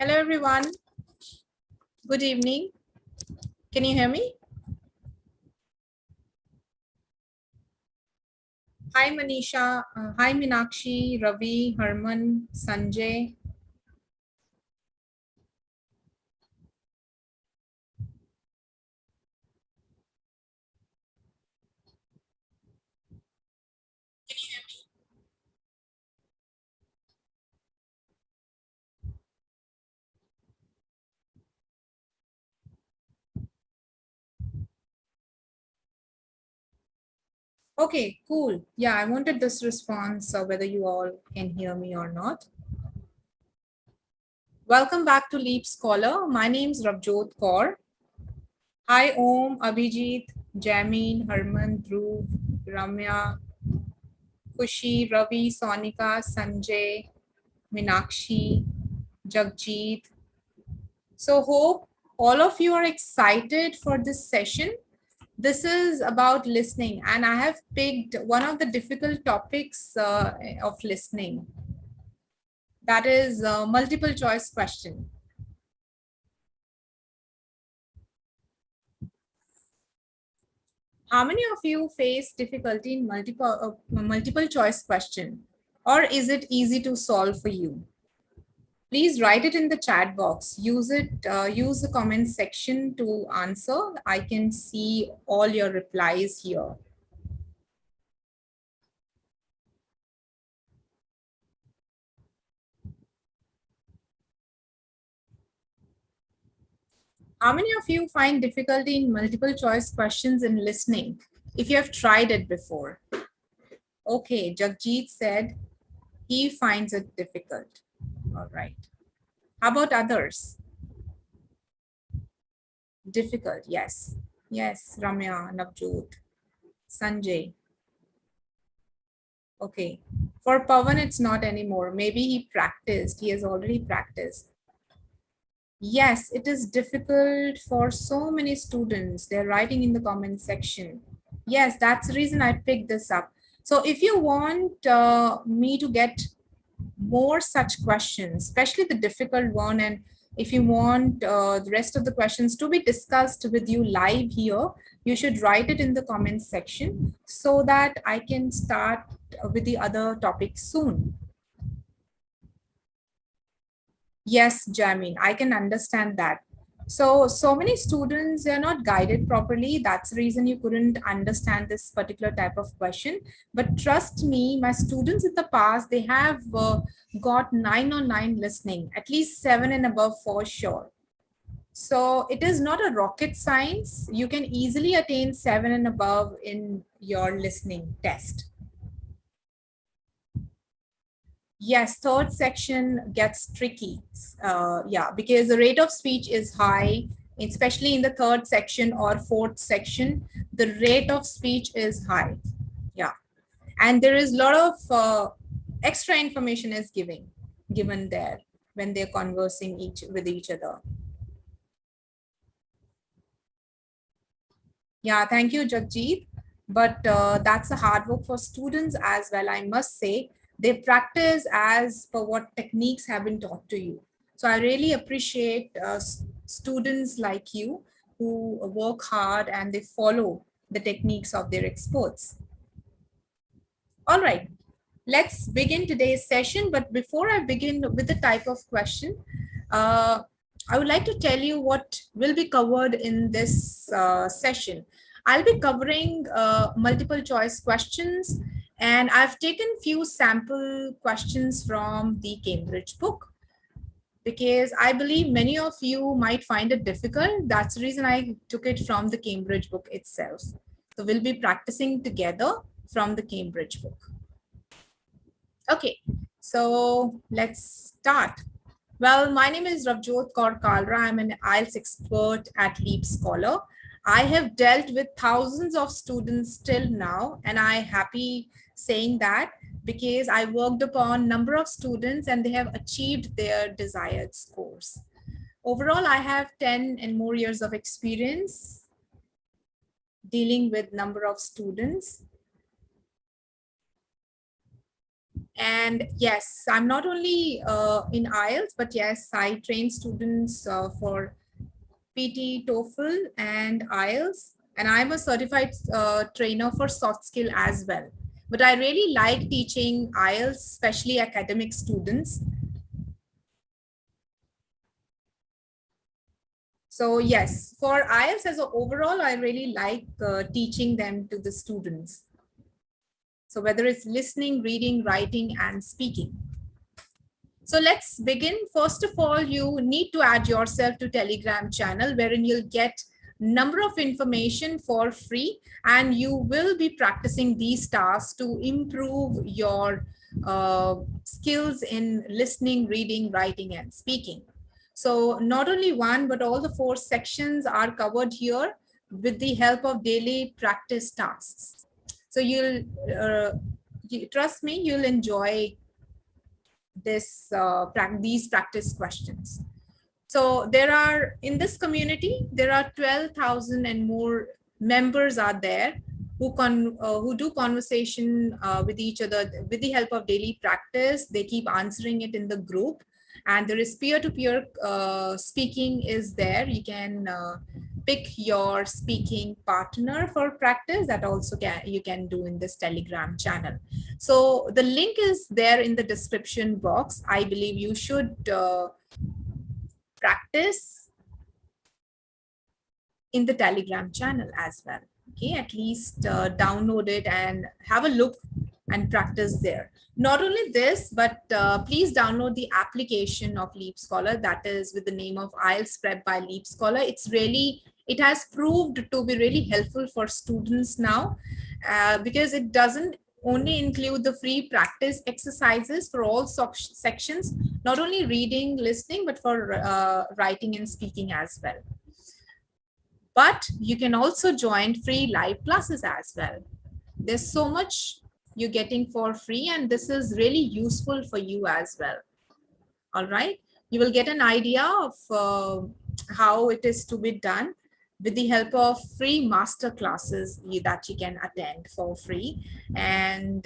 Hello, everyone. Good evening. Can you hear me? Hi, Manisha. Hi, Minakshi, Ravi, Herman, Sanjay. Okay, cool. Yeah, I wanted this response, whether you all can hear me or not. Welcome back to LeapScholar. My name is Rabjot Kaur. Hi, Om, Abhijit, Jamin, Herman, Dhruv, Ramya, Kushi, Ravi, Sonika, Sanjay, Minakshi, Jagjit. So hope all of you are excited for this session. This is about listening, and I have picked one of the difficult topics of listening. That is multiple choice question. How many of you face difficulty in multiple choice question, or is it easy to solve for you? Please write it in the chat box. Use the comment section to answer. I can see all your replies here. How many of you find difficulty in multiple choice questions in listening if you have tried it before? Okay, Jagjit said he finds it difficult. All right. How about others? Difficult, yes. Yes, Ramya, Navjot, Sanjay. Okay. For Pawan, it's not anymore. Maybe he practiced. He has already practiced. Yes, it is difficult for so many students. They're writing in the comment section. Yes, that's the reason I picked this up. So if you want me to get more such questions, especially the difficult one, and if you want the rest of the questions to be discussed with you live here, you should write it in the comments section so that I can start with the other topics soon. Yes, Jamin, I can understand that. So many students, they're not guided properly. That's the reason you couldn't understand this particular type of question. But trust me, my students in the past, they have got 9 on 9 listening, at least 7 and above for sure. So it is not a rocket science. You can easily attain 7 and above in your listening test. Yes, third section gets tricky. Yeah, because the rate of speech is high, especially in the third section or fourth section, the rate of speech is high. Yeah, and there is a lot of extra information is given there when they're conversing with each other. Yeah, thank you, Jagjit. But that's a hard work for students as well, I must say. They practice as per what techniques have been taught to you. So I really appreciate students like you who work hard and they follow the techniques of their experts. All right, let's begin today's session. But before I begin with the type of question, I would like to tell you what will be covered in this session. I'll be covering multiple choice questions, and I've taken few sample questions from the Cambridge book because I believe many of you might find it difficult. That's the reason I took it from the Cambridge book itself. So we'll be practicing together from the Cambridge book. Okay, so let's start. Well, my name is Ravjot Kaur Kalra. I'm an IELTS expert at LeapScholar. I have dealt with thousands of students till now, and I'm happy saying that because I worked upon number of students and they have achieved their desired scores. Overall, I have 10 and more years of experience dealing with number of students. And yes, I'm not only in IELTS, but yes, I train students for PT, TOEFL, and IELTS. And I'm a certified trainer for soft skill as well. But I really like teaching IELTS, especially academic students. So yes, for IELTS as a overall, I really like teaching them to the students. So whether it's listening, reading, writing, and speaking. So let's begin. First of all, you need to add yourself to Telegram channel wherein you'll get number of information for free, and you will be practicing these tasks to improve your skills in listening, reading, writing, and speaking. So not only one, but all the 4 sections are covered here with the help of daily practice tasks. So trust me, you'll enjoy these practice questions. So there are, in this community, there are 12,000 and more members are there who do conversation with each other with the help of daily practice. They keep answering it in the group, and there is peer-to-peer speaking is there. You can pick your speaking partner for practice. That also you can do in this Telegram channel. So the link is there in the description box. I believe you should practice in the Telegram channel as well. Okay, at least download it and have a look and practice there. Not only this, but please download the application of LeapScholar, that is with the name of IELTS Prep by LeapScholar. It has proved to be really helpful for students now because it doesn't only include the free practice exercises for all sections, not only reading, listening, but for writing and speaking as well. But you can also join free live classes as well. There's so much you're getting for free, and this is really useful for you as well. All right, you will get an idea of how it is to be done with the help of free master classes that you can attend for free. And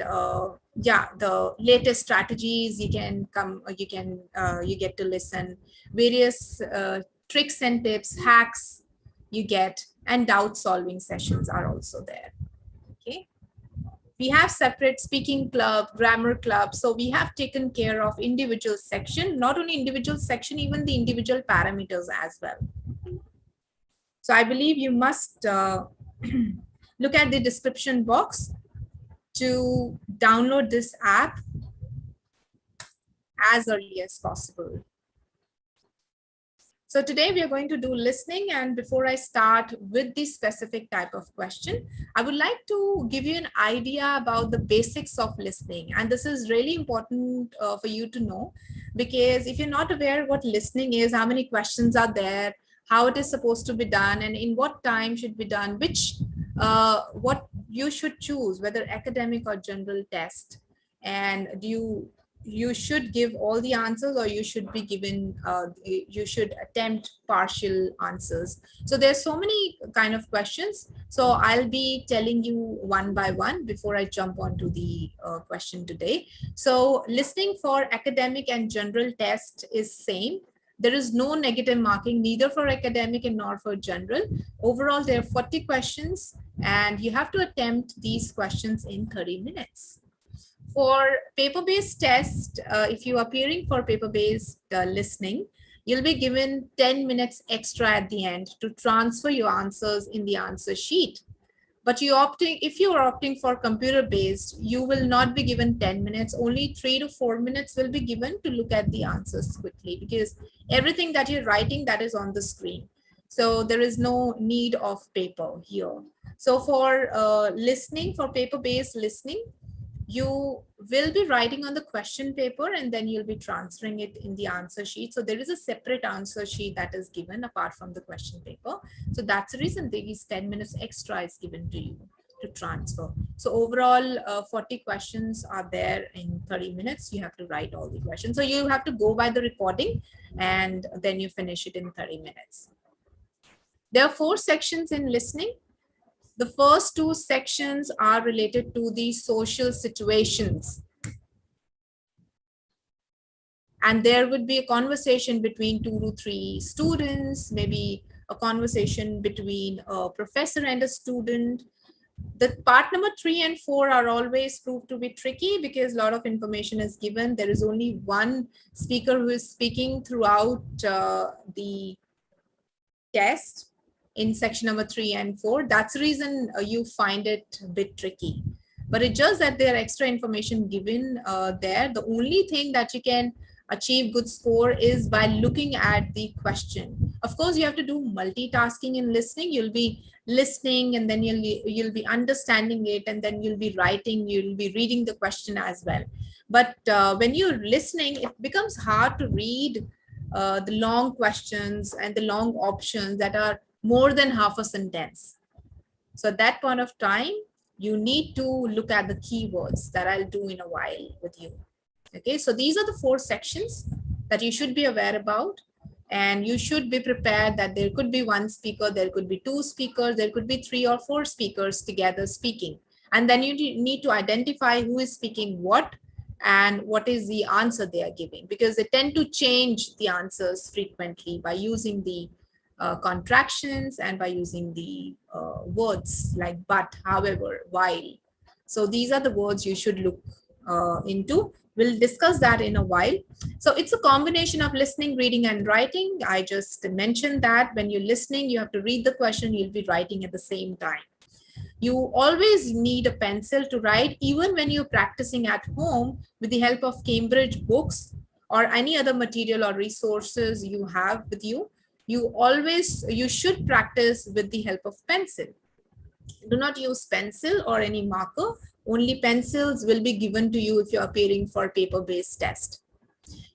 yeah, the latest strategies you get to listen various tricks and tips, hacks you get, and doubt solving sessions are also there. Okay, we have separate speaking club, grammar club. So we have taken care of individual section, not only individual section, even the individual parameters as well. So I believe you must look at the description box to download this app as early as possible. So today we are going to do listening, and before I start with the specific type of question, I would like to give you an idea about the basics of listening. And this is really important for you to know, because if you're not aware what listening is, how many questions are there, how it is supposed to be done, and in what time should be done, what you should choose, whether academic or general test, and you should give all the answers, or you should be given you should attempt partial answers. So there's so many kind of questions, so I'll be telling you one by one before I jump onto the question today. So listening for academic and general test is same. There is no negative marking, neither for academic and nor for general. Overall, there are 40 questions, and you have to attempt these questions in 30 minutes. For paper-based test, if you are appearing for paper-based listening, you'll be given 10 minutes extra at the end to transfer your answers in the answer sheet. But if you are opting for computer-based, you will not be given 10 minutes. Only 3 to 4 minutes will be given to look at the answers quickly, because everything that you're writing, that is on the screen. So there is no need of paper here. So for listening, for paper-based listening, you will be writing on the question paper, and then you'll be transferring it in the answer sheet. So there is a separate answer sheet that is given apart from the question paper. So that's the reason these 10 minutes extra is given to you to transfer. So overall, 40 questions are there in 30 minutes. You have to write all the questions. So you have to go by the recording, and then you finish it in 30 minutes. There are 4 sections in listening. The first 2 sections are related to the social situations. And there would be a conversation between 2 to 3 students, maybe a conversation between a professor and a student. The part number 3 and 4 are always proved to be tricky because a lot of information is given. There is only one speaker who is speaking throughout the test in section number 3 and 4. That's the reason you find it a bit tricky. But it's just that there are extra information given there. The only thing that you can achieve good score is by looking at the question. Of course, you have to do multitasking in listening. You'll be listening and then you'll be understanding it, and then you'll be writing, you'll be reading the question as well. But when you're listening, it becomes hard to read the long questions and the long options that are more than half a sentence. So at that point of time, you need to look at the keywords that I'll do in a while with you. Okay, so these are the 4 sections that you should be aware about. And you should be prepared that there could be 1 speaker, there could be 2 speakers, there could be 3 or 4 speakers together speaking. And then you need to identify who is speaking what and what is the answer they are giving, because they tend to change the answers frequently by using the contractions and by using the words like but, however, while. So these are the words you should look into. We'll discuss that in a while. So it's a combination of listening, reading, and writing. I just mentioned that when you're listening, you have to read the question, you'll be writing at the same time. You always need a pencil to write, even when you're practicing at home with the help of Cambridge books or any other material or resources you have with you. You should practice with the help of pencil. Do not use pencil or any marker. Only pencils will be given to you if you're appearing for paper-based test.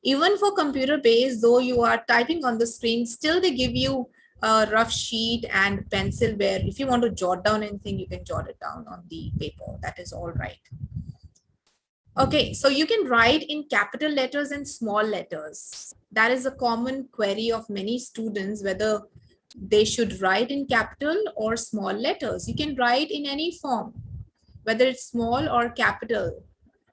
Even for computer-based, though you are typing on the screen, still they give you a rough sheet and pencil where if you want to jot down anything, you can jot it down on the paper. That is all right. Okay, so you can write in capital letters and small letters. That is a common query of many students, whether they should write in capital or small letters. You can write in any form, whether it's small or capital.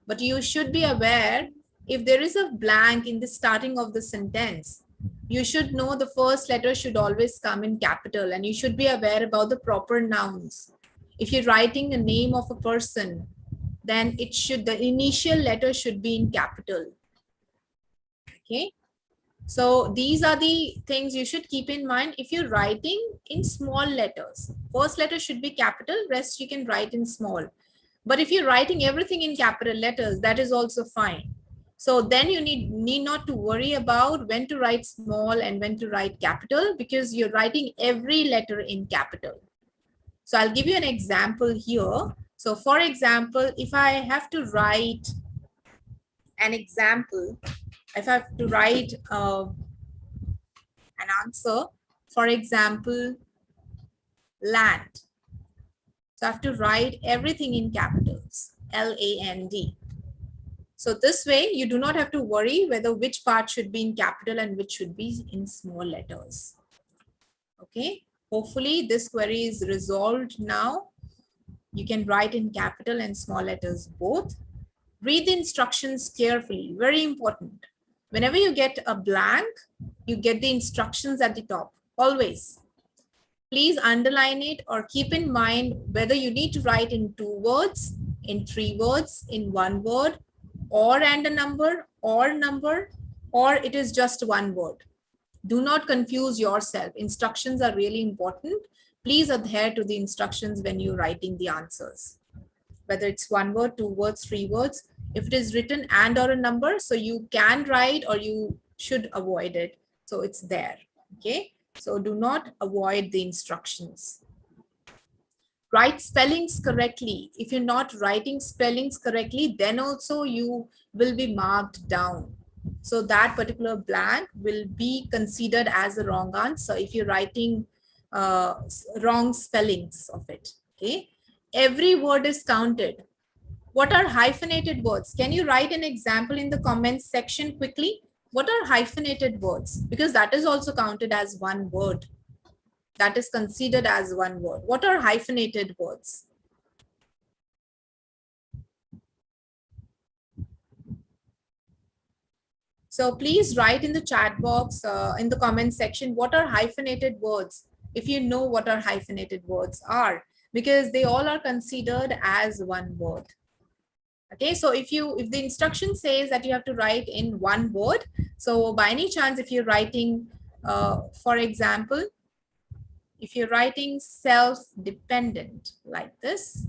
But you should be aware, if there is a blank in the starting of the sentence, you should know the first letter should always come in capital, and you should be aware about the proper nouns. If you're writing the name of a person, then the initial letter should be in capital. Okay. So these are the things you should keep in mind if you're writing in small letters. First letter should be capital, rest you can write in small. But if you're writing everything in capital letters, that is also fine. So then you need not to worry about when to write small and when to write capital, because you're writing every letter in capital. So I'll give you an example here. So for example, if I have to write an example, if I have to write an answer, for example, land. So I have to write everything in capitals, L-A-N-D. So this way, you do not have to worry whether which part should be in capital and which should be in small letters. Okay, hopefully this query is resolved now. You can write in capital and small letters both. Read the instructions carefully, very important. Whenever you get a blank, you get the instructions at the top, always. Please underline it or keep in mind whether you need to write in 2 words, in 3 words, in 1 word, or and a number, or it is just 1 word. Do not confuse yourself. Instructions are really important. Please adhere to the instructions when you're writing the answers. Whether it's 1 word, 2 words, 3 words, if it is written and or a number, so you can write or you should avoid it. So it's there, okay? So do not avoid the instructions. Write spellings correctly. If you're not writing spellings correctly, then also you will be marked down. So that particular blank will be considered as a wrong answer if you're writing wrong spellings of it, okay? Every word is counted. What are hyphenated words? Can you write an example in the comments section quickly? What are hyphenated words? Because that is also counted as 1 word. That is considered as 1 word. What are hyphenated words? So please write in the chat box, in the comment section, what are hyphenated words, if you know what are hyphenated words are, because they all are considered as one word. Okay, so if the instruction says that you have to write in one word, so by any chance, if you're writing, for example, if you're writing self-dependent like this,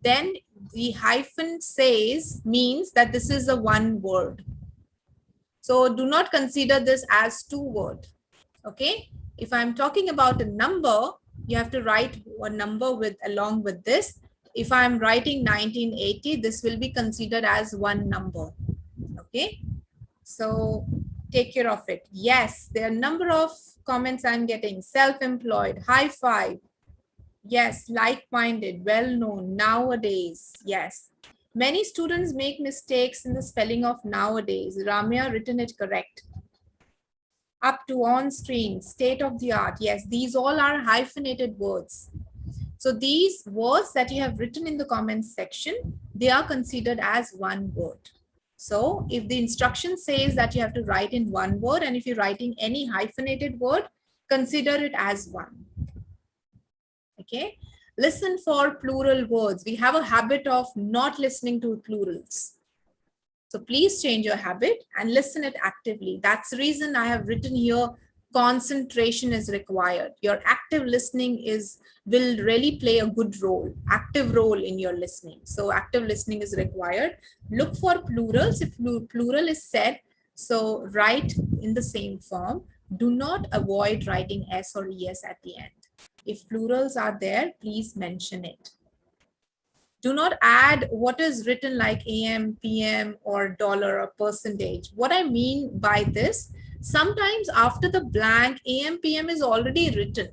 then the hyphen says means that this is a one word. So do not consider this as two word. Okay. If I'm talking about a number, you have to write a number with along with this. If I'm writing 1980, this will be considered as one number. Okay. So take care of it. Yes, there are a number of comments I'm getting. Self-employed, high five. Yes, like-minded, well-known, nowadays. Yes. Many students make mistakes in the spelling of nowadays. Ramya written it correct. Up to, on screen, state of the art. Yes, these all are hyphenated words. So these words that you have written in the comments section, they are considered as one word. So if the instruction says that you have to write in one word, and if you're writing any hyphenated word, consider it as one. Okay. Listen for plural words. We have a habit of not listening to plurals. So please change your habit and listen it actively. That's the reason I have written here, concentration is required. Your active listening will really play a good role, active role in your listening. So active listening is required. Look for plurals. If plural is said, so write in the same form. Do not avoid writing S or ES at the end. If plurals are there, please mention it. Do not add what is written like AM, PM, or dollar or percentage. What I mean by this, sometimes after the blank, AM, PM is already written,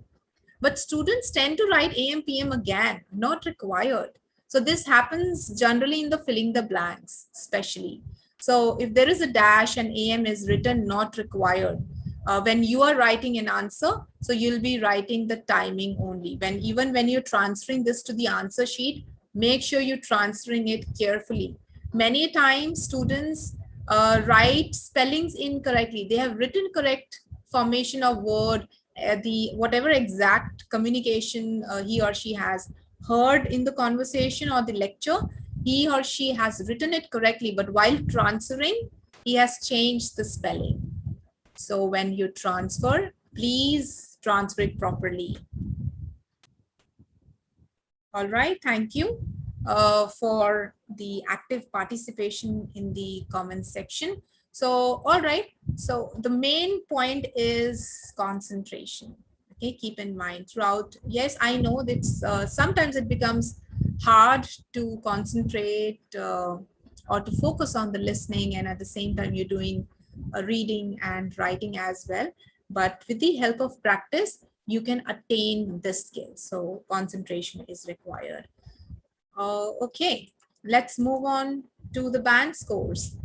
but students tend to write AM, PM again, not required. So this happens generally in the filling the blanks, especially. So if there is a dash and AM is written, not required. When you are writing an answer, so you'll be writing the timing only. Even when you're transferring this to the answer sheet, make sure you're transferring it carefully. Many times students write spellings incorrectly. They have written correct formation of word, the whatever exact communication he or she has heard in the conversation or the lecture, he or she has written it correctly, but while transferring, he has changed the spelling. So when you transfer, please transfer it properly. All right, thank you for the active participation in the comments section. So, all right, so the main point is concentration. Okay, keep in mind throughout. Yes, I know that sometimes it becomes hard to concentrate or to focus on the listening, and at the same time you're doing reading and writing as well. But with the help of practice, you can attain this skill. So concentration is required. Okay, let's move on to the band scores.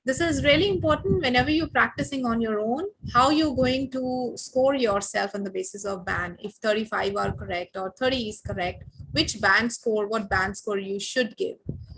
This is really important whenever you're practicing on your own, how you're going to score yourself on the basis of band. If 35 are correct or 30 is correct, which band score, what band score you should give.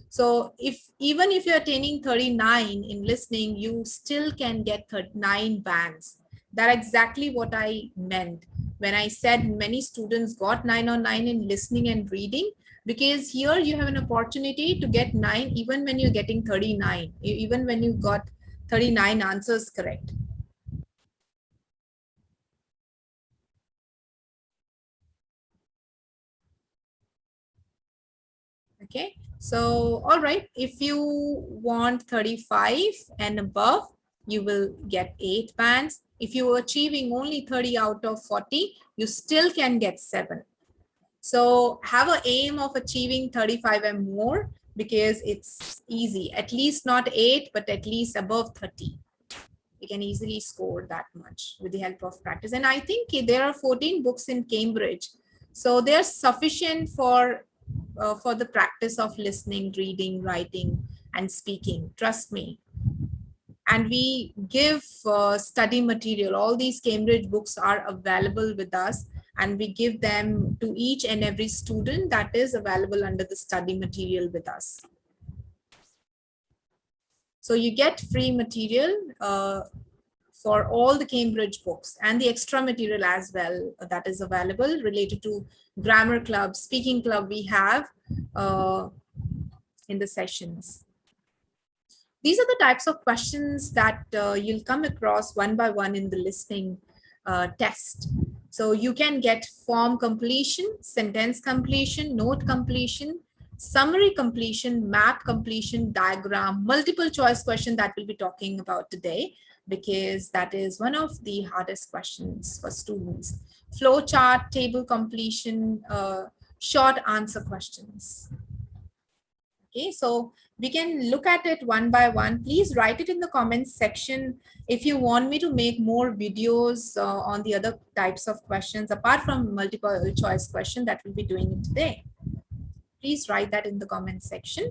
So even if you're attaining 39 in listening, you still can get 39 bands. That's exactly what I meant when I said many students got 9 on 9 in listening and reading, because here you have an opportunity to get 9 even when you're getting 39, even when you got 39 answers correct. Okay, so all right, if you want 35 and above, you will get 8 bands. If you're achieving only 30 out of 40, you still can get 7. So have an aim of achieving 35 and more, because it's easy, at least not 8, but at least above 30. You can easily score that much with the help of practice. And I think there are 14 books in Cambridge. So they're sufficient for the practice of listening, reading, writing, and speaking. Trust me. And we give study material. All these Cambridge books are available with us, and we give them to each and every student that is available under the study material with us. So you get free material for all the Cambridge books and the extra material as well that is available related to grammar club, speaking club we have in the sessions. These are the types of questions that you'll come across one by one in the listening test. So you can get form completion, sentence completion, note completion, summary completion, map completion, diagram, multiple choice question that we'll be talking about today, because that is one of the hardest questions for students. Flow chart, table completion, short answer questions. Okay, so we can look at it one by one. Please write it in the comments section if you want me to make more videos on the other types of questions apart from multiple choice question that we'll be doing it today. Please write that in the comments section.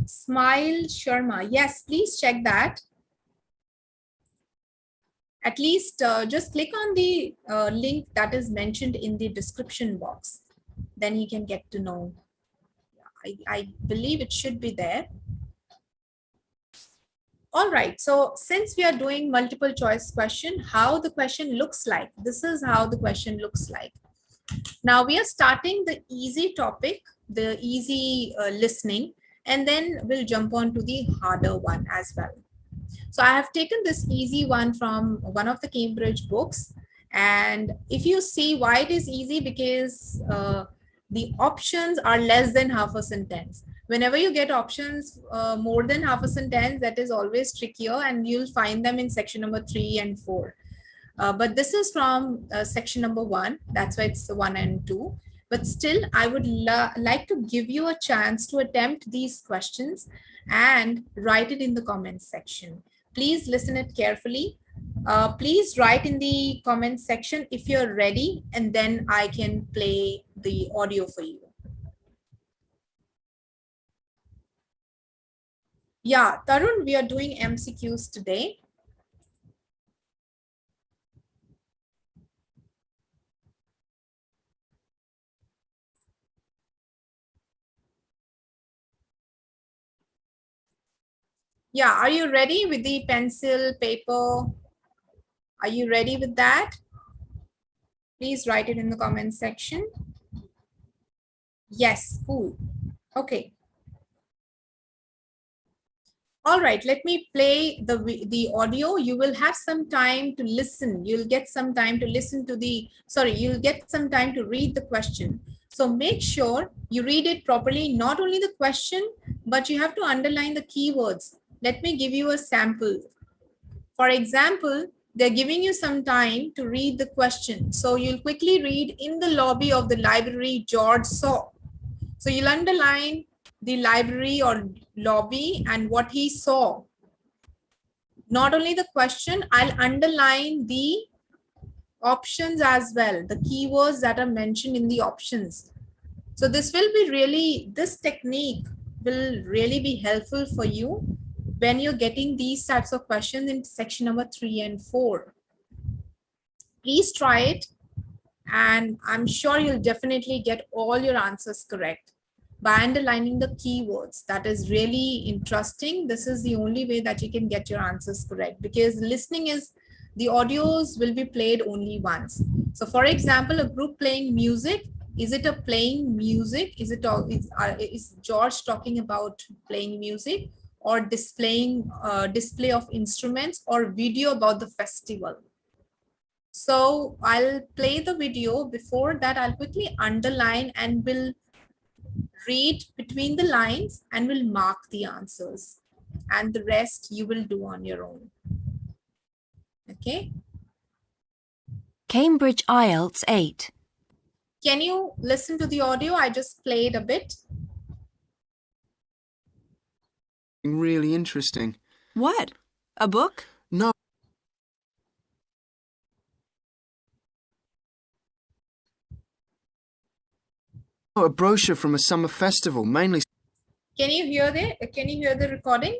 Smile Sharma. Yes, please check that. At least just click on the link that is mentioned in the description box. Then you can get to know. I believe it should be there. All right, so since we are doing multiple choice question, how the question looks like. This is how the question looks like. Now we are starting the easy topic, the easy listening, and then we'll jump on to the harder one as well. So I have taken this easy one from one of the Cambridge books. And if you see why it is easy, because the options are less than half a sentence. Whenever you get options more than half a sentence, that is always trickier, and you'll find them in section number 3 and 4. But this is from section number 1. That's why it's 1 and 2. But still, I would like to give you a chance to attempt these questions and write it in the comments section. Please listen it carefully. Please write in the comments section if you're ready, and then I can play the audio for you. Yeah, Tarun, we are doing MCQs today. Yeah, are you ready with the pencil, paper? Are you ready with that? Please write it in the comments section. Yes, cool. Okay. All right, let me play the audio. You will have some time to listen. You'll get some time to listen to you'll get some time to read the question. So make sure you read it properly, not only the question, but you have to underline the keywords. Let me give you a sample. For example, they're giving you some time to read the question. So you'll quickly read, in the lobby of the library, George saw. So you'll underline the library or lobby and what he saw. Not only the question, I'll underline the options as well, the keywords that are mentioned in the options. So this technique will really be helpful for you when you're getting these types of questions in section number 3 and 4. Please try it, and I'm sure you'll definitely get all your answers correct by underlining the keywords. That is really interesting. This is the only way that you can get your answers correct, because listening is, the audios will be played only once. So for example, a group playing music, is it a playing music? Is George talking about playing music, or displaying display of instruments, or video about the festival? So I'll play the video. Before that, I'll quickly underline and will read between the lines and will mark the answers, and the rest you will do on your own. Okay. Cambridge IELTS 8. Can you listen to the audio? I just played a bit. Really interesting. What? A book? No. A brochure from a summer festival, mainly. Can you hear the recording?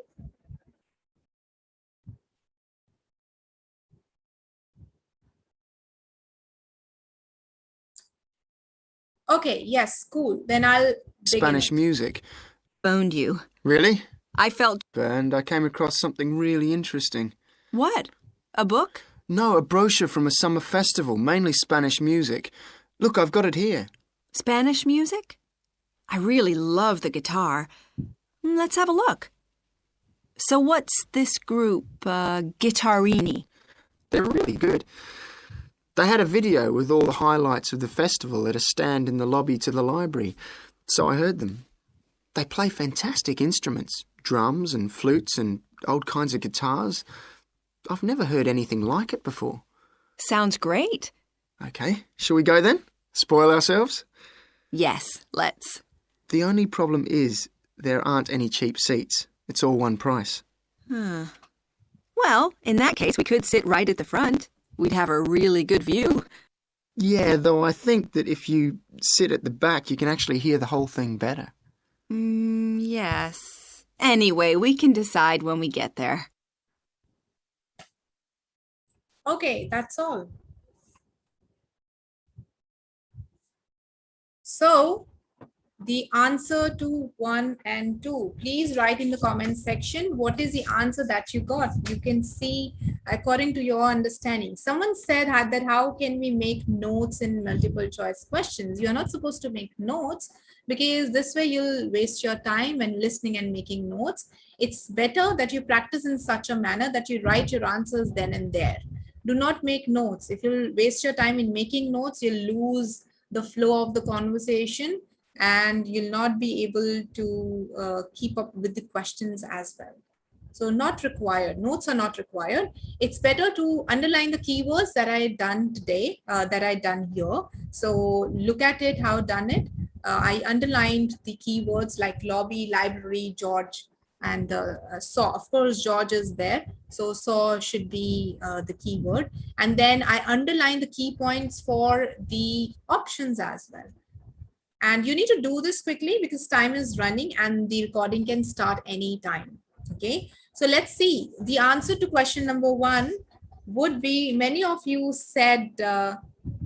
Okay, yes, cool. Then I'll begin Spanish it. music. Phoned you. Really? I felt... And I came across something really interesting. What? A book? No, a brochure from a summer festival, mainly Spanish music. Look, I've got it here. Spanish music? I really love the guitar. Let's have a look. So what's this group, Guittarini? They're really good. They had a video with all the highlights of the festival at a stand in the lobby to the library, so I heard them. They play fantastic instruments, drums and flutes and old kinds of guitars. I've never heard anything like it before. Sounds great. Okay, shall we go then? Spoil ourselves? Yes, let's. The only problem is there aren't any cheap seats. It's all one price. Well, in that case, we could sit right at the front. We'd have a really good view. Yeah, though I think that if you sit at the back, you can actually hear the whole thing better. Yes. Anyway, we can decide when we get there. Okay, that's all. So, the answer to 1 and 2, please write in the comment section what is the answer that you got. You can see according to your understanding. Someone said that how can we make notes in multiple choice questions? You're not supposed to make notes because this way you'll waste your time when listening and making notes. It's better that you practice in such a manner that you write your answers then and there. Do not make notes. If you'll waste your time in making notes, you'll lose the flow of the conversation and you'll not be able to keep up with the questions as well. So not required. Notes are not required. It's better to underline the keywords that I done today, that I done here. So look at it, how done it. I underlined the keywords like lobby, library, George, and saw. Of course, George is there. So saw should be the keyword. And then I underline the key points for the options as well. And you need to do this quickly because time is running and the recording can start anytime. Okay, so let's see. The answer to question number 1 would be, many of you said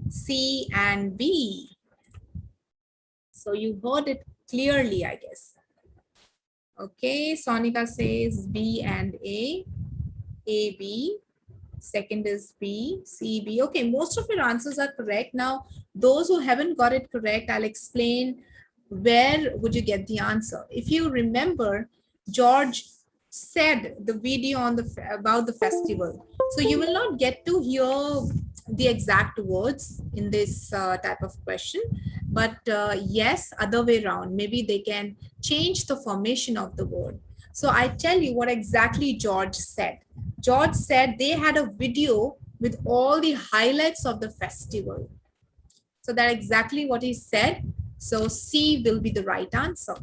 C and B. So you heard it clearly, I guess. Okay, Sonika says B and A, B. Second is B, C, B. Okay, most of your answers are correct. Now, those who haven't got it correct, I'll explain where would you get the answer. If you remember, George said the video on about the festival. So you will not get to hear the exact words in this type of question. But yes, other way around, maybe they can change the formation of the word. So I tell you what exactly George said. George said they had a video with all the highlights of the festival. So that's exactly what he said. So C will be the right answer.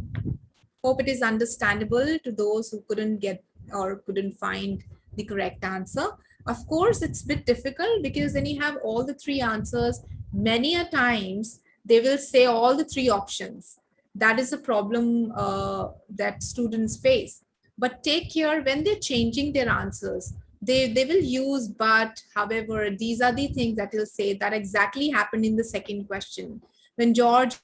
Hope it is understandable to those who couldn't get or couldn't find the correct answer. Of course, it's a bit difficult because then you have all the 3 answers. Many a times they will say all the 3 options. That is a problem that students face. But take care when they're changing their answers. They will use but, however, these are the things that will say that exactly happened in the second question. When George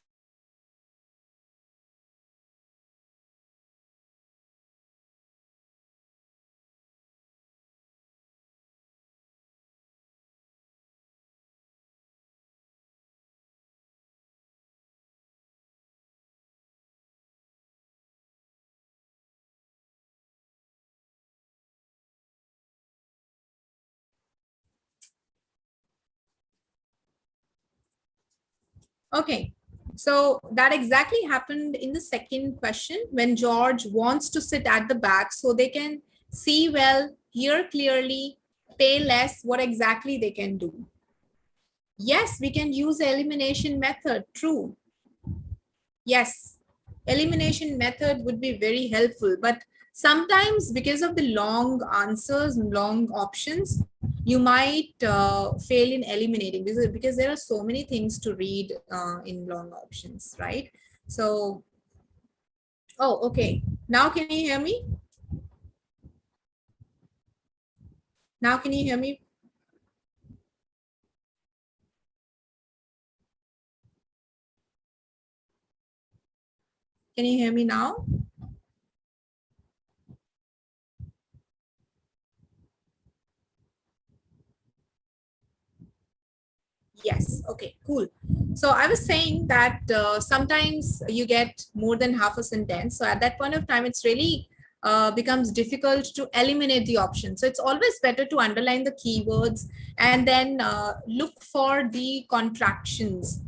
Okay, so that exactly happened in the second question when George wants to sit at the back so they can see well, hear clearly, pay less, what exactly they can do. Yes, we can use the elimination method, true. Yes, elimination method would be very helpful, but sometimes because of the long answers, long options, you might fail in eliminating because there are so many things to read in long options, right? So, oh, okay. Now can you hear me? Now can you hear me? Can you hear me now? Yes. Okay, cool. So I was saying that sometimes you get more than half a sentence. So at that point of time, it's really becomes difficult to eliminate the option. So it's always better to underline the keywords and then look for the contractions.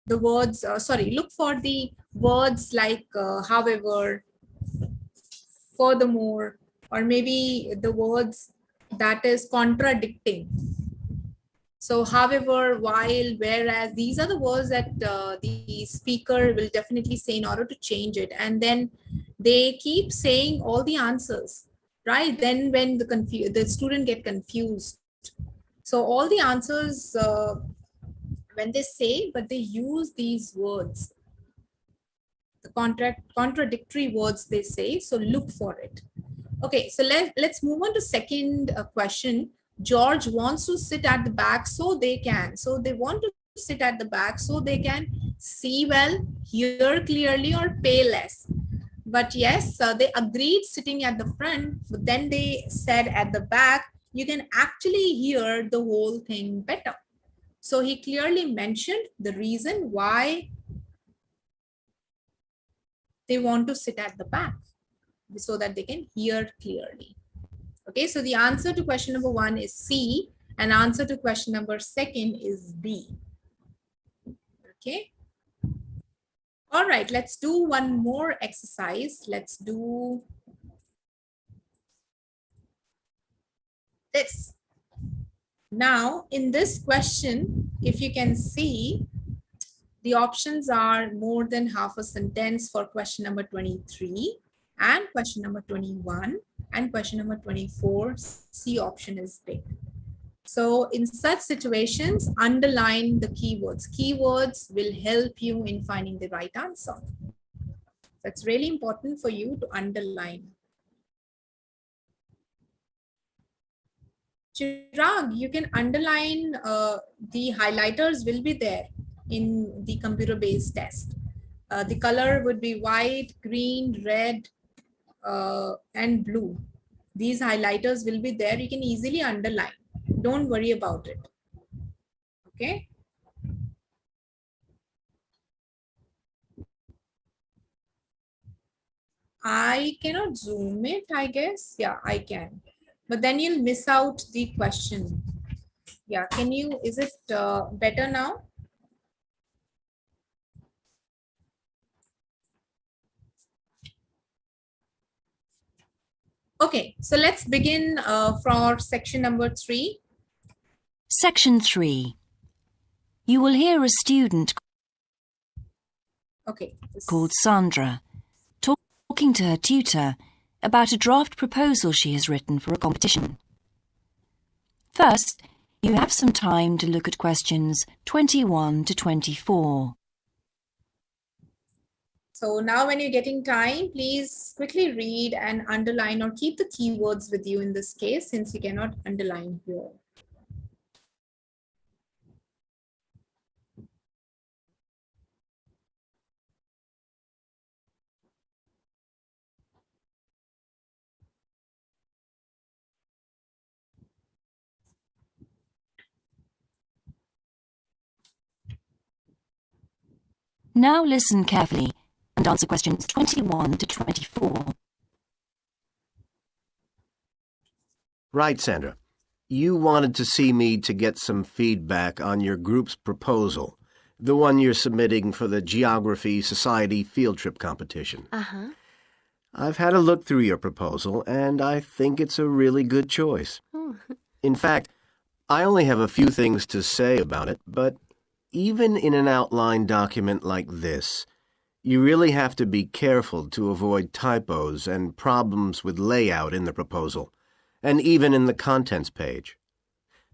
The words, look for the words like however, furthermore, or maybe the words that is contradicting. So however, while, whereas, these are the words that the speaker will definitely say in order to change it. And then they keep saying all the answers, right? Then when the student get confused. So all the answers, when they say, but they use these words, the contradictory words they say. So look for it. Okay, so let's move on to second question. George wants to sit at the back so they can. So they want to sit at the back so they can see well, hear clearly, or pay less. But yes, they agreed sitting at the front, but then they said at the back, you can actually hear the whole thing better. So he clearly mentioned the reason why they want to sit at the back, so that they can hear clearly. Okay, so the answer to question number 1 is C, and answer to question number 2 is B. Okay. All right, let's do one more exercise. Let's do this. Now, in this question, if you can see, the options are more than half a sentence for question number 23 and question number 21 and question number 24. C option is big. So in such situations, underline the keywords. Keywords will help you in finding the right answer. That's really important for you to underline. Chirag, you can underline, the highlighters will be there in the computer-based test. The color would be white, green, red, and blue. These highlighters will be there. You can easily underline. Don't worry about it. Okay. I cannot zoom it, I guess. Yeah, I can. But then you'll miss out the question. Yeah, can you, is it better now? Okay, so let's begin for section number 3. Section 3. You will hear a student called Sandra talking to her tutor about a draft proposal she has written for a competition. First, you have some time to look at questions 21 to 24. So now when you're getting time, please quickly read and underline, or keep the keywords with you in this case, since you cannot underline here. Now listen carefully and answer questions 21 to 24. Right, Sandra. You wanted to see me to get some feedback on your group's proposal, the one you're submitting for the Geography Society field trip competition. Uh-huh. I've had a look through your proposal, and I think it's a really good choice. Oh. In fact, I only have a few things to say about it, but even in an outline document like this, you really have to be careful to avoid typos and problems with layout in the proposal, and even in the contents page.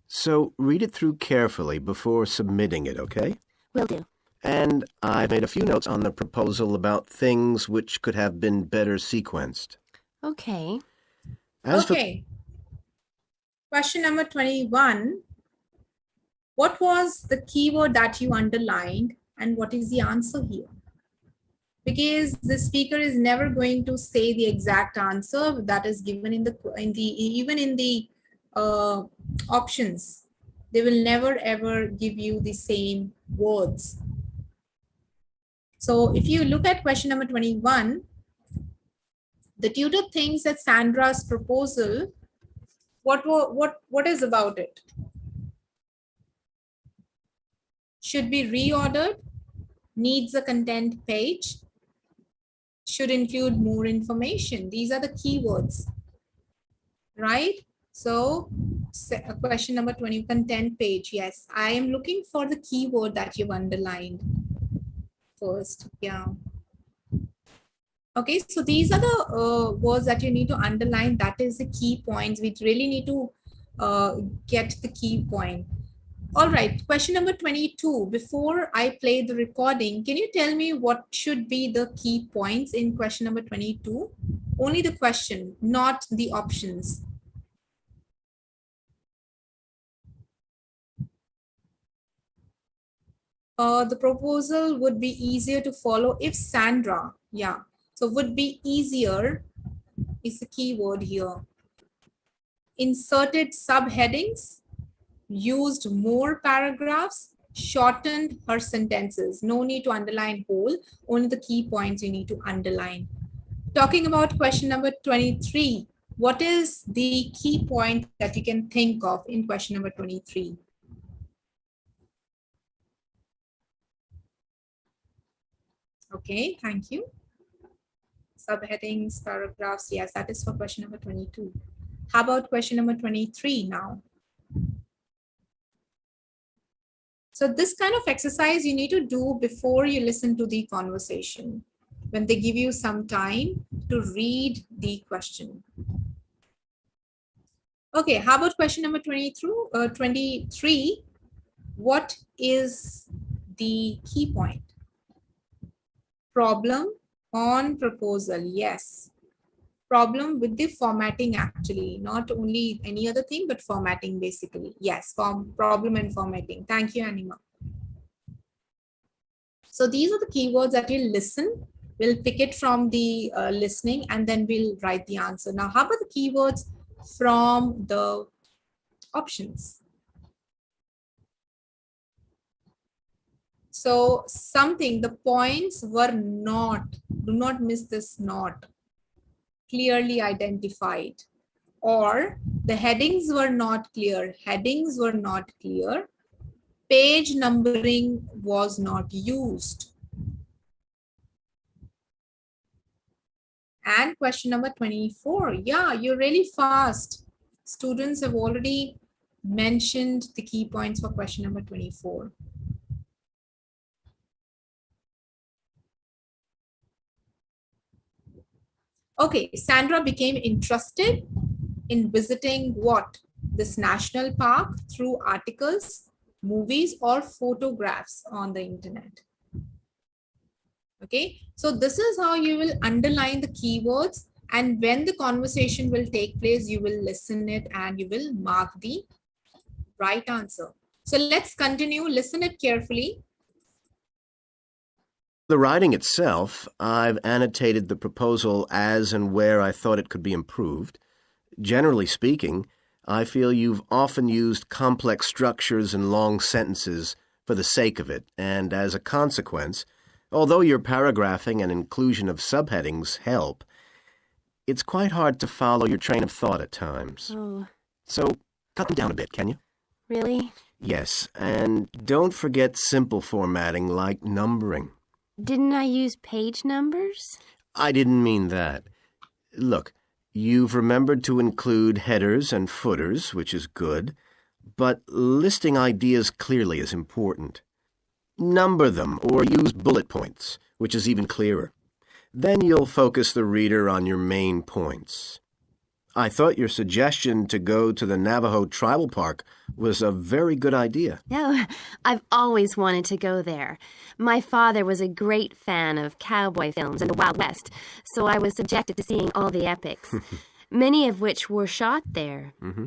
So read it through carefully before submitting it, okay? Will do. And I've made a few notes on the proposal about things which could have been better sequenced. Okay. Okay. Question number 21. What was the keyword that you underlined, and what is the answer here? because the speaker is never going to say the exact answer that is given in the even in the options. They will never ever give you the same words. So if you look at question number 21, the tutor thinks that Sandra's proposal, what is about it? Should be reordered, needs a content page, should include more information. These are the keywords, right? So question number 20, content page. Yes, I am looking for the keyword that you've underlined first. Yeah. Okay, so these are the words that you need to underline. That is the key points. We really need to get the key point. All right, question number 22. Before I play the recording, can you tell me what should be the key points in question number 22? Only the question, not the options. The proposal would be easier to follow if Sandra, yeah. So would be easier is the key word here. Inserted subheadings, used more paragraphs, shortened her sentences. No need to underline whole, only the key points you need to underline. Talking about question number 23, what is the key point that you can think of in question number 23? Okay, thank you. Subheadings, paragraphs, yes, that is for question number 22. How about question number 23 now? So this kind of exercise you need to do before you listen to the conversation, when they give you some time to read the question. Okay, how about question number 23? What is the key point? Problem on proposal, yes. Problem with the formatting actually, not only any other thing, but formatting basically. Yes, problem and formatting. Thank you, Anima. So these are the keywords that you'll listen. We'll pick it from the listening and then we'll write the answer. Now, how about the keywords from the options? So something, the points were not, do not miss this not, clearly identified, or the headings were not clear, headings were not clear, page numbering was not used. And question number 24, yeah, you're really fast. Students have already mentioned the key points for question number 24. Okay, Sandra became interested in visiting what? This national park through articles, movies, or photographs on the internet. Okay, so this is how you will underline the keywords, and when the conversation will take place, you will listen it and you will mark the right answer. So let's continue, listen it carefully. The writing itself, I've annotated the proposal as and where I thought it could be improved. Generally speaking, I feel you've often used complex structures and long sentences for the sake of it, and as a consequence, although your paragraphing and inclusion of subheadings help, it's quite hard to follow your train of thought at times. Oh. So, cut them down a bit, can you? Really? Yes, and don't forget simple formatting like numbering. Didn't I use page numbers? I didn't mean that. Look, you've remembered to include headers and footers, which is good, but listing ideas clearly is important. Number them or use bullet points, which is even clearer. Then you'll focus the reader on your main points. I thought your suggestion to go to the Navajo Tribal Park was a very good idea. Oh, I've always wanted to go there. My father was a great fan of cowboy films and the Wild West, so I was subjected to seeing all the epics, many of which were shot there. Mm-hmm.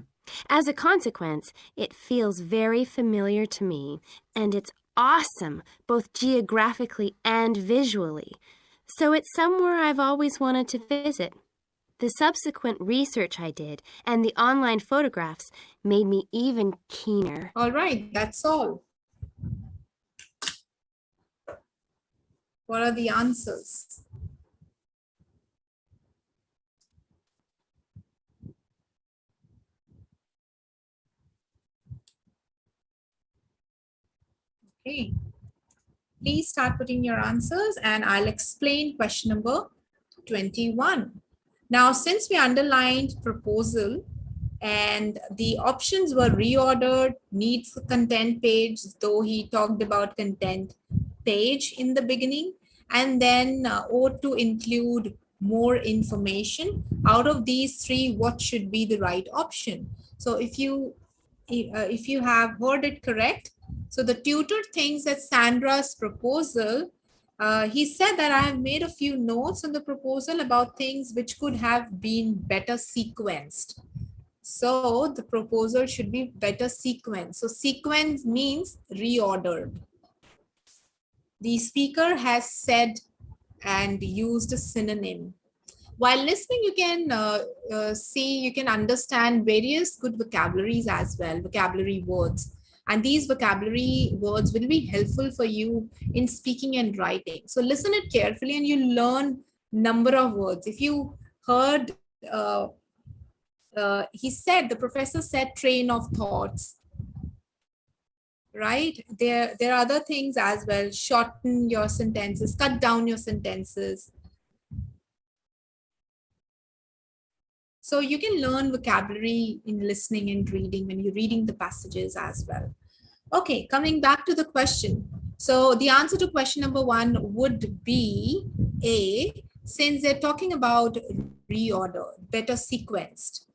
As a consequence, it feels very familiar to me, and it's awesome, both geographically and visually. So it's somewhere I've always wanted to visit. The subsequent research I did and the online photographs made me even keener. All right, that's all. What are the answers? Okay. Please start putting your answers and I'll explain question number 21. Now, since we underlined proposal and the options were reordered, needs content page, though he talked about content page in the beginning, and then ought to include more information. Out of these three, what should be the right option? So if you have heard it correct, so the tutor thinks that Sandra's proposal, he said that I have made a few notes on the proposal about things which could have been better sequenced. So the proposal should be better sequenced. So sequence means reordered. The speaker has said and used a synonym. While listening, you can see, you can understand various good vocabularies as well, vocabulary words. And these vocabulary words will be helpful for you in speaking and writing. So listen it carefully and you learn number of words. If you heard, the professor said train of thoughts, right? There are other things as well. Shorten your sentences, cut down your sentences. So you can learn vocabulary in listening and reading when you're reading the passages as well. Okay, coming back to the question. So the answer to question number 1 would be A, since they're talking about reorder, better sequenced.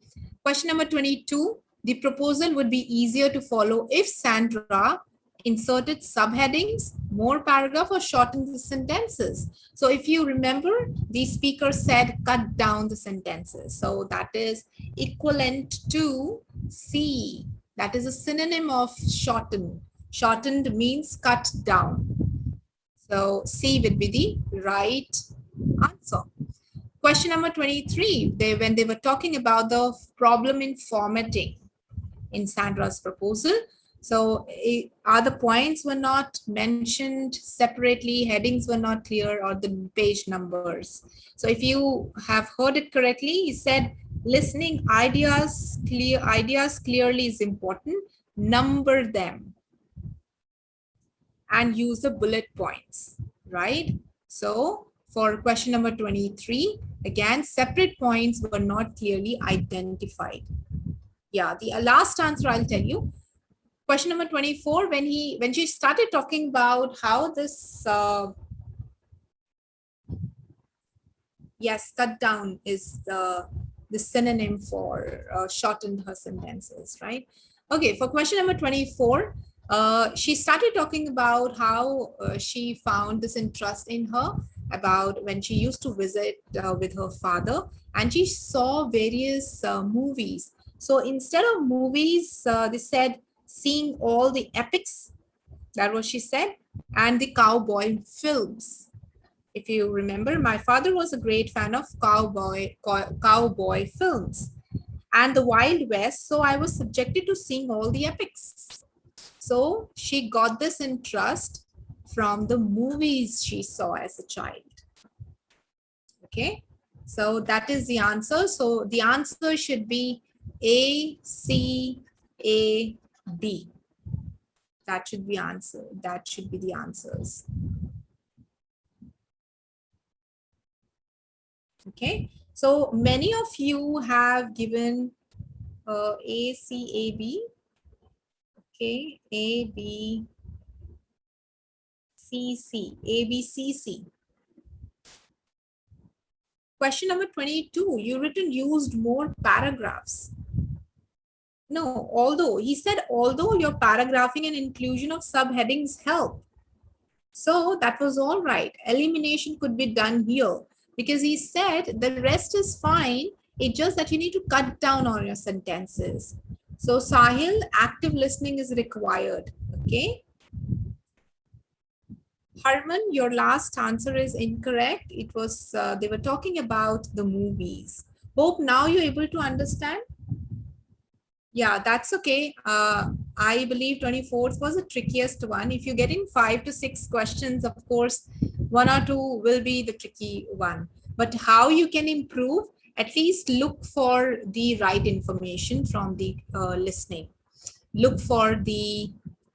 Question number 22, the proposal would be easier to follow if Sandra inserted subheadings, more paragraph, or shortened the sentences. So if you remember, the speaker said cut down the sentences. So that is equivalent to C. That is a synonym of shorten. Shortened means cut down. So C would be the right answer. Question number 23, when they were talking about the problem in formatting in Sandra's proposal. So other points were not mentioned separately, headings were not clear, or the page numbers. So if you have heard it correctly, he said listening ideas clearly is important. Number them and use the bullet points, right? So for question number 23, again, separate points were not clearly identified. Yeah, the last answer I'll tell you. Question number 24, when she started talking about how this, yes, cut down is the synonym for shortened her sentences, right? Okay, for question number 24, she started talking about how she found this interest in her about when she used to visit with her father, and she saw various movies. So instead of movies, they said seeing all the epics, that was she said, and the cowboy films. If you remember, my father was a great fan of cowboy films and the Wild West, so I was subjected to seeing all the epics. So she got this interest from the movies she saw as a child. Okay, so that is the answer. So the answer should be A, C, A, B. That should be answer. That should be the answers. Okay, so many of you have given A, C, A, B. Okay, A, B, C, C, A, B, C, C. Question number 22, you written used more paragraphs. No, he said although your paragraphing and inclusion of subheadings help. So that was all right. Elimination could be done here because he said the rest is fine. It's just that you need to cut down on your sentences. So Sahil, active listening is required. Okay. Harman, your last answer is incorrect. It was, they were talking about the movies. Hope now you're able to understand. Yeah, that's okay. I believe 24th was the trickiest one. If you get in 5 to 6 questions, of course, 1 or 2 will be the tricky one. But how you can improve, at least look for the right information from the listening. Look for the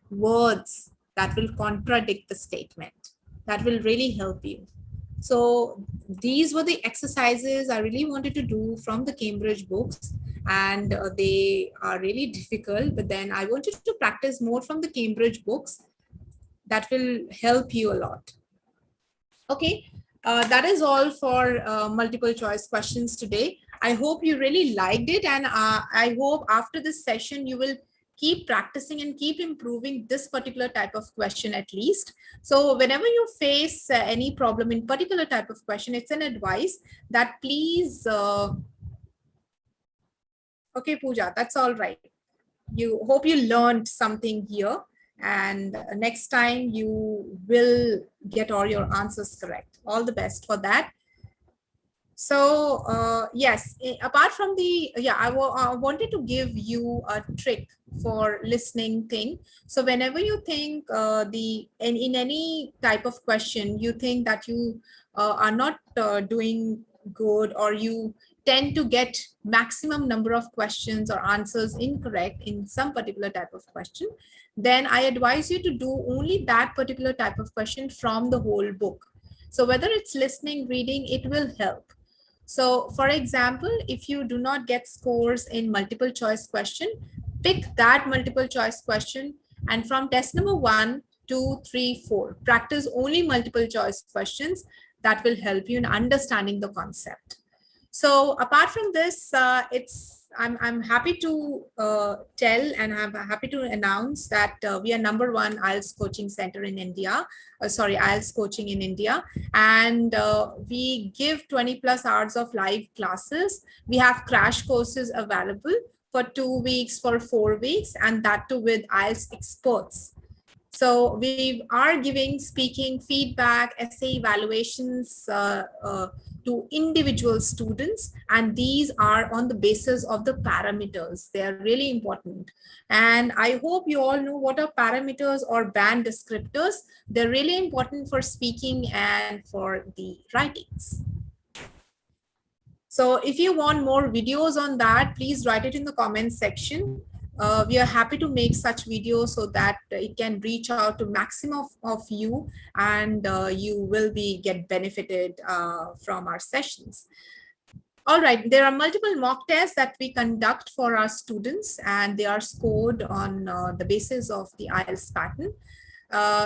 words that will contradict the statement. That will really help you. So these were the exercises I really wanted to do from the Cambridge books, and they are really difficult, but then I wanted to practice more from the Cambridge books. That will help you a lot. Okay, that is all for multiple choice questions today. I hope you really liked it, and I hope after this session you will keep practicing and keep improving this particular type of question at least. So whenever you face any problem in particular type of question, it's an advice that please, okay, Pooja, that's all right. You hope you learned something here, and next time you will get all your answers correct. All the best for that. So yes, apart from the, yeah, I wanted to give you a trick for listening thing. So whenever you think in any type of question, you think that you are not doing good, or you tend to get maximum number of questions or answers incorrect in some particular type of question, then I advise you to do only that particular type of question from the whole book. So whether it's listening, reading, it will help. So for example, if you do not get scores in multiple choice question, pick that multiple choice question, and from test number 1, 2, 3, 4, practice only multiple choice questions. That will help you in understanding the concept. So apart from this, I'm happy to tell, and I'm happy to announce that we are #1 IELTS coaching center in India. IELTS coaching in India, and we give 20 plus hours of live classes. We have crash courses available for 2 weeks, for 4 weeks, and that too with IELTS experts. So we are giving speaking feedback, essay evaluations to individual students, and these are on the basis of the parameters. They are really important. And I hope you all know what are parameters or band descriptors. They're really important for speaking and for the writings. So if you want more videos on that, please write it in the comments section. We are happy to make such videos so that it can reach out to maximum of you, and you will get benefited from our sessions. All right, there are multiple mock tests that we conduct for our students, and they are scored on the basis of the IELTS pattern.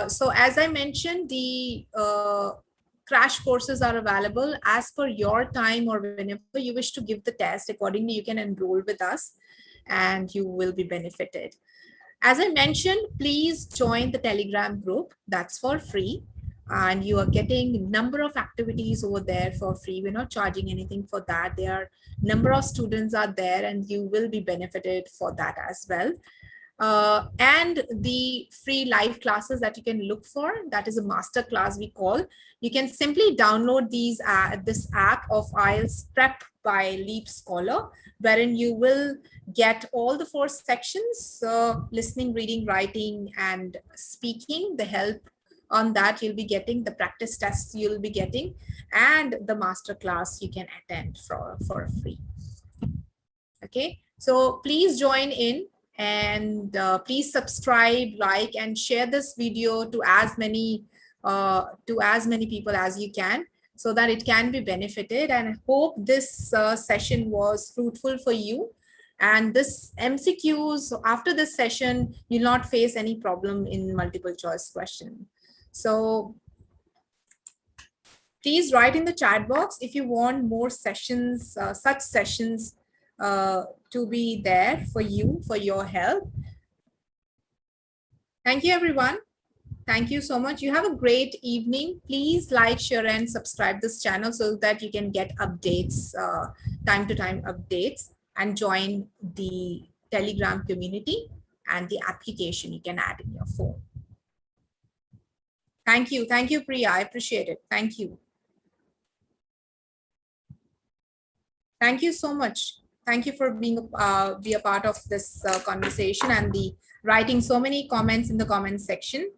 So as I mentioned, the crash courses are available as per your time, or whenever you wish to give the test. Accordingly, you can enroll with us and you will be benefited. As I mentioned, please join the Telegram group. That's for free, and you are getting number of activities over there for free. We're not charging anything for that. There are number of students are there, and you will be benefited for that as well. And the free live classes that you can look for, that is a master class we call. You can simply download this app of IELTS Prep by LeapScholar, wherein you will get all the 4 sections, listening, reading, writing, and speaking. The help on that you'll be getting, the practice tests you'll be getting, and the master class you can attend for free. Okay, so please join in, and please subscribe, like, and share this video to as many people as you can, so that it can be benefited. And I hope this session was fruitful for you. And this MCQs, after this session, you'll not face any problem in multiple choice question. So please write in the chat box if you want more sessions, such sessions to be there for you, for your help. Thank you, everyone. Thank you so much. You have a great evening. Please like, share, and subscribe this channel so that you can get updates, time to time updates, and join the Telegram community and the application you can add in your phone. Thank you. Thank you, Priya. I appreciate it. Thank you. Thank you so much. Thank you for being be a part of this conversation and the writing so many comments in the comments section.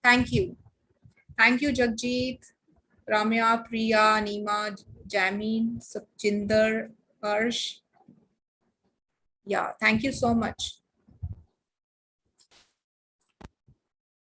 Thank you. Thank you, Jagjit, Ramya, Priya, Nima, Jameen, Sukhjinder, Harsh. Yeah, thank you so much.